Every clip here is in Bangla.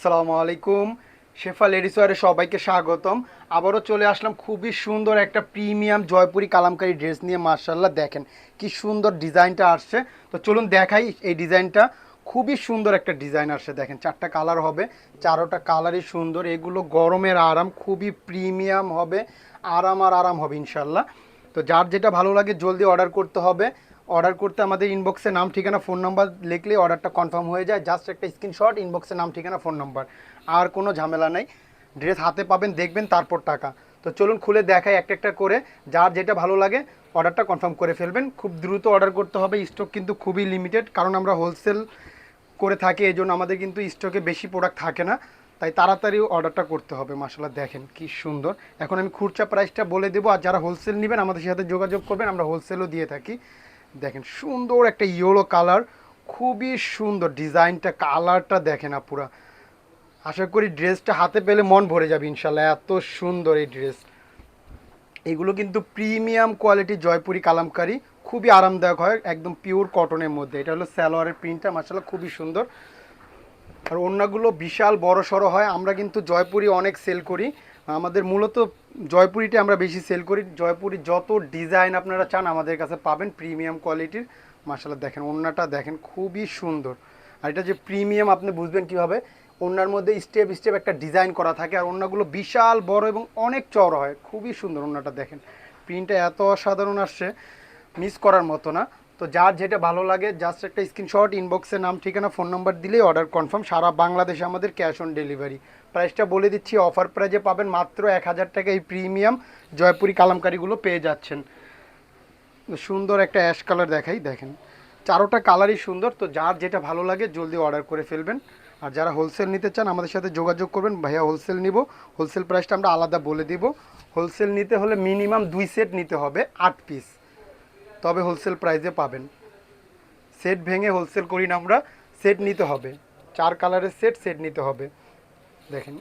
আসসালামু আলাইকুম। শেফা লেডিস ওয়্যারে সবাইকে স্বাগতম। আবারও চলে আসলাম খুবই সুন্দর একটা প্রিমিয়াম জয়পুরি কালামকারী ড্রেস নিয়ে। মার্শাল্লাহ দেখেন কি সুন্দর ডিজাইনটা আসছে। তো চলুন দেখাই এই ডিজাইনটা। খুবই সুন্দর একটা ডিজাইন আসছে, দেখেন চারটা কালার হবে, চারোটা কালারই সুন্দর। এগুলো গরমের আরাম, খুবই প্রিমিয়াম হবে, আরাম আর আরাম হবে ইনশাল্লাহ। তো যার যেটা ভালো লাগে জলদি অর্ডার করতে হবে। অর্ডার করতে আমাদের ইনবক্সে নাম ঠিকানা ফোন নাম্বার লিখলে অর্ডারটা কনফার্ম হয়ে যায়। জাস্ট একটা স্ক্রিনশট, ইনবক্সে নাম ঠিকানা ফোন নাম্বার, আর কোনো ঝামেলা নাই। ড্রেস হাতে পাবেন, দেখবেন, তারপর টাকা। তো চলুন খুলে দেখাই একটা একটা করে। যার যেটা ভালো লাগে অর্ডারটা কনফার্ম করে ফেলবেন। খুব দ্রুত অর্ডার করতে হবে, স্টক কিন্তু খুবই লিমিটেড, কারণ আমরা হোলসেল করে থাকি, এই জন্য আমাদের কিন্তু স্টকে বেশি প্রোডাক্ট থাকে না, তাই তাড়াতাড়ি অর্ডারটা করতে হবে। মাশাআল্লাহ দেখেন কি সুন্দর। এখন আমি খুচরা প্রাইসটা বলে দেবো, আর যারা হোলসেল নেবেন আমাদের সাথে যোগাযোগ করবেন, আমরা হোলসেলও দিয়ে থাকি। দেখেন সুন্দর একটা ইয়েলো কালার, খুবই সুন্দর ডিজাইনটা, কালারটা দেখেন আপুরা। আশা করি ড্রেসটা হাতে পেলে মন ভরে যাবে ইনশাল্লাহ, এত সুন্দর এই ড্রেস। এগুলো কিন্তু প্রিমিয়াম কোয়ালিটি জয়পুরি কালামকারী, খুবই আরামদায়ক হয়, একদম পিওর কটনের মধ্যে। এটা হলো সালোয়ারের প্রিন্টটা, মাশাআল্লাহ খুবই সুন্দর। আর ওড়নাগুলো বিশাল বড় সড়ো হয়। আমরা কিন্তু জয়পুরি অনেক সেল করি, আমাদের মূলত জয়পুরিটা আমরা বেশি সেল করি। জয়পুরি যত ডিজাইন আপনারা চান আমাদের কাছে পাবেন, প্রিমিয়াম কোয়ালিটির। মাশাআল্লাহ দেখেন ওড়নাটা দেখেন খুবই সুন্দর। আর এটা যে প্রিমিয়াম আপনি বুঝবেন কীভাবে, ওড়নার মধ্যে স্টেপ স্টেপ একটা ডিজাইন করা থাকে, আর ওড়নাগুলো বিশাল বড় এবং অনেক চওড়া হয়, খুবই সুন্দর ওড়নাটা দেখেন। প্রিন্টটা এত অসাধারণ আসছে, মিস করার মতো না। তো যার যেটা ভালো লাগে জাস্ট একটা স্ক্রিনশট, ইনবক্সে নাম ঠিকানা ফোন নাম্বার দিলেই অর্ডার কনফার্ম। সারা বাংলাদেশে আমাদের ক্যাশ অন ডেলিভারি। প্রাইসটা বলে দিচ্ছি, অফার প্রাইজে পাবেন মাত্র 1000 টাকা। এই প্রিমিয়াম জয়পুরি কালামকারিগুলো পেয়ে যাচ্ছেন। সুন্দর একটা অ্যাশ কালার দেখাই, দেখেন চারোটা কালারই সুন্দর। তো যার যেটা ভালো লাগে জলদি অর্ডার করে ফেলবেন। আর যারা হোলসেল নিতে চান আমাদের সাথে যোগাযোগ করবেন, ভাইয়া হোলসেল নিব, হোলসেল প্রাইসটা আমরা আলাদা বলে দিব। হোলসেল নিতে হলে মিনিমাম 2 সেট নিতে হবে, 8 পিস, তবে হোলসেল প্রাইসে পাবেন। সেট ভেঙে হোলসেল করি না আমরা, সেট নিতে হবে, 4 কালারের সেট সেট নিতে হবে। দেখেন,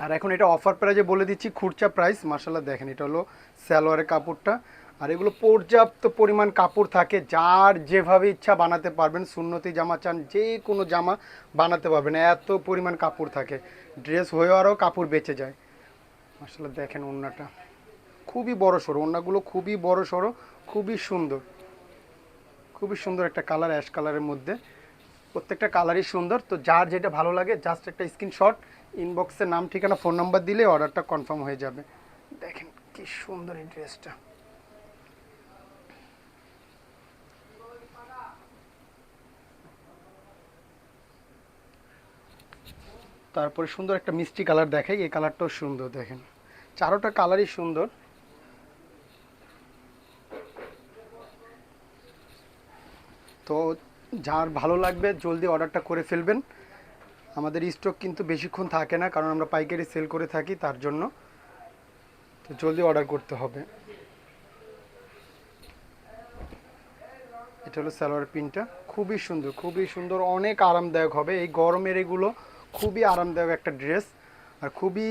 আর এখন এটা অফার প্রাইজে বলে দিচ্ছি, খুচরা প্রাইস। মার্শাল্লাহ দেখেন এটা হলো সালোয়ারের কাপড়টা। আর এগুলো পর্যাপ্ত পরিমাণ কাপড় থাকে, যার যেভাবে ইচ্ছা বানাতে পারবেন। সুন্নতি জামা চান, যে কোনো জামা বানাতে পারবেন, এত পরিমাণ কাপড় থাকে। ড্রেস হয়ে আরও কাপড় বেঁচে যায়। মার্শাল্লাহ দেখেন ওড়নাটা খুবই বড় সড়ো, ওড়নাগুলো খুবই বড় সড়ো, খুবই সুন্দর। খুবই সুন্দর একটা কালার, অ্যাশ কালারের মধ্যে। প্রত্যেকটা কালারই সুন্দর। তো যার যেটা ভালো লাগে জাস্ট একটা স্ক্রিনশট, ইনবক্সে নাম ঠিকানা ফোন নাম্বার দিলে অর্ডারটা কনফার্ম হয়ে যাবে। দেখেন কি সুন্দর এই ড্রেসটা। তারপরে সুন্দর একটা মিষ্টি কালার দেখাই, এই কালারটাও সুন্দর। দেখেন চারোটা কালারই সুন্দর। তো যার ভালো লাগবে জলদি অর্ডারটা করে ফেলবেন। আমাদের স্টক কিন্তু বেশিক্ষণ থাকে না, কারণ আমরা পাইকারি সেল করে থাকি, তার জন্য। তো জলদি অর্ডার করতে হবে। এটা হলো সালোয়ার প্রিন্টটা, খুবই সুন্দর, খুবই সুন্দর, অনেক আরামদায়ক হবে এই গরমের। এগুলো খুবই আরামদায়ক একটা ড্রেস, আর খুবই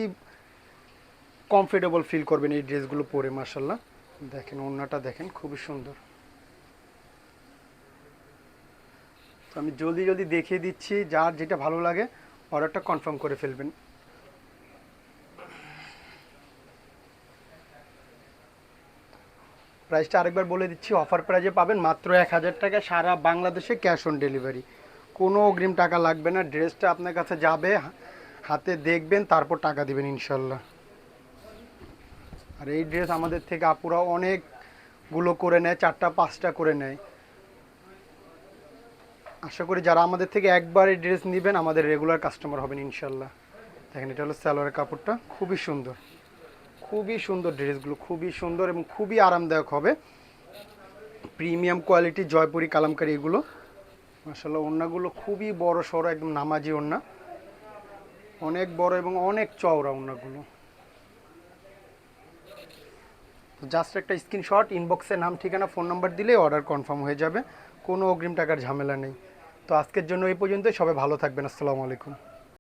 কমফোর্টেবল ফিল করবেন এই ড্রেসগুলো পরে। মার্শাল্লাহ দেখেন ওড়নাটা দেখেন খুবই সুন্দর। তো আমি জলদি জলদি দেখিয়ে দিচ্ছি, যার যেটা ভালো লাগে অর্ডারটা কনফার্ম করে ফেলবেন। প্রাইসটা আরেকবার বলে দিচ্ছি, অফার প্রাইজে পাবেন মাত্র 1000 টাকা, সারা বাংলাদেশে ক্যাশ অন ডেলিভারি, কোনো অগ্রিম টাকা লাগবে না। ড্রেসটা আপনার কাছে যাবে, হাতে দেখবেন, তারপর টাকা দিবেন ইনশাল্লাহ। আর এই ড্রেস আমাদের থেকে আপুরা অনেকগুলো করে নেয়, 4টা 5টা করে নেয়। আশা করি যারা আমাদের থেকে একবার এই ড্রেস নেবেন আমাদের রেগুলার কাস্টমার হবেন ইনশাল্লাহ। দেখেন এটা হলো সালোয়ারের কাপড়টা, খুবই সুন্দর, খুবই সুন্দর। ড্রেসগুলো খুবই সুন্দর এবং খুবই আরামদায়ক হবে। প্রিমিয়াম কোয়ালিটি জয়পুরি কালামকারী এগুলো। মাশাআল্লাহ ওড়নাগুলো খুবই বড় সড়ো, একদম নামাজি ওড়না, অনেক বড় এবং অনেক চওড়া ওড়নাগুলো। তো জাস্ট একটা স্ক্রিনশট, ইনবক্সে নাম ঠিকানা ফোন নাম্বার দিলে অর্ডার কনফার্ম হয়ে যাবে, কোনো অগ্রিম টাকার ঝামেলা নেই। তো আজকের জন্য এই পর্যন্তই, সবাই ভালো থাকবেন। আসসালামু আলাইকুম।